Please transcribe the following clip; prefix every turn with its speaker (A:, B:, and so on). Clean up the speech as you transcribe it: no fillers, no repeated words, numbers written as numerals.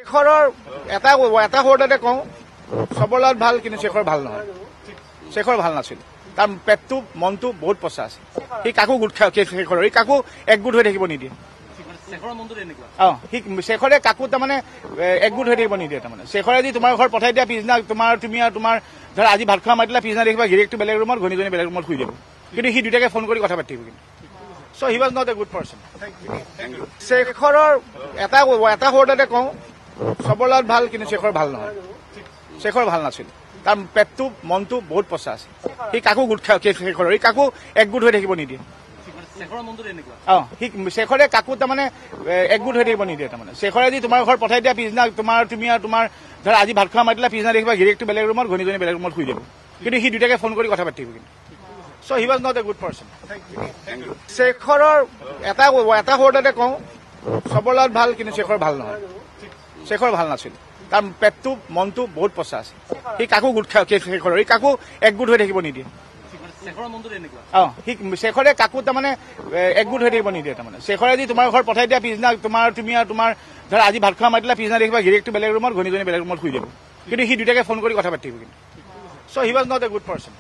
A: শেখৰৰ এটা ৱৰ্ডতে কওঁ চবৰ লগত ভাল কিন্তু শেখৰ ভাল নহয় শেখৰ ভাল নাছিল তাৰ পেটটো মনটো বহুত পচা আছে সি কাকো গোট খায় শেখৰৰ সি কাকো একগোট হৈ থাকিব নিদিয়ে শেখৰে কাকো তাৰমানে একগোট হৈ থাকিব নিদিয়ে তাৰমানে শেখৰে যদি তোমাৰ ঘৰ পঠাই দিয়া পিছদিনা তুমি আৰু তোমাৰ ধৰা আজি ভাত খোৱা মাতিলা পিছদিনা দেখিবা গিৰিয়েকটো বেলেগ ৰুমত ঘনীজনী বেলেগ ৰুমত শুই যাব কিন্তু সি দুটাকে ফোন কৰি কথা পাতিব কিন্তু so' he was not a good person শেখৰৰ এটা ৱৰ্ডতে কওঁ চবৰ লগত ভাল কিন্তু শেখৰ ভাল নহয় শেখৰ ভাল নাছিল তাৰ পেটটো মনটো বহুত পচা আছে সি কাকো গোট খায় শেখৰৰ সি কাকো একগোট হৈ থাকিব নিদিয়ে শেখৰে কাকো তাৰমানে একগোট হৈ থাকিব নিদিয়ে তাৰমানে শেখৰে যদি তোমাৰ ঘৰ পঠাই দিয়া পিছদিনা তুমি আৰু তোমাৰ ধৰা আজি ভাত খোৱা মাতিলা পিছদিনা দেখিবা গিৰিয়েকটো বেলেগ ৰুমত ঘনীজনী বেলেগ ৰুমত শুই যাব কিন্তু সি দুটাকে ফোন কৰি কথা পাতিব কিন্তু so' he was not a good person শেখৰৰ এটা ৱৰ্ডতে কওঁ চবৰ লগত ভাল কিন্তু শেখৰ ভাল নহয় শেখৰ ভাল নাছিল তাৰ পেটটো মনটো বহুত পচা আছে সি কাকো গোট খায় শেখৰৰ সি কাকো একগোট হৈ থাকিব নিদিয়ে শেখৰে কাকো তাৰমানে একগোট হৈ থাকিব নিদিয়ে তাৰমানে শেখৰে যদি তোমাৰ ঘৰ পঠাই দিয়া পিছদিনা তুমি আৰু তোমাৰ ধৰা আজি ভাত খোৱা মাতিলা পিছদিনা দেখিবা গিৰিয়েকটো বেলেগ ৰুমত ঘনীজনী বেলেগ ৰুমত শুই যাব কিন্তু সি দুটাকে ফোন কৰি কথা পাতিব কিন্তু so' he was not a good person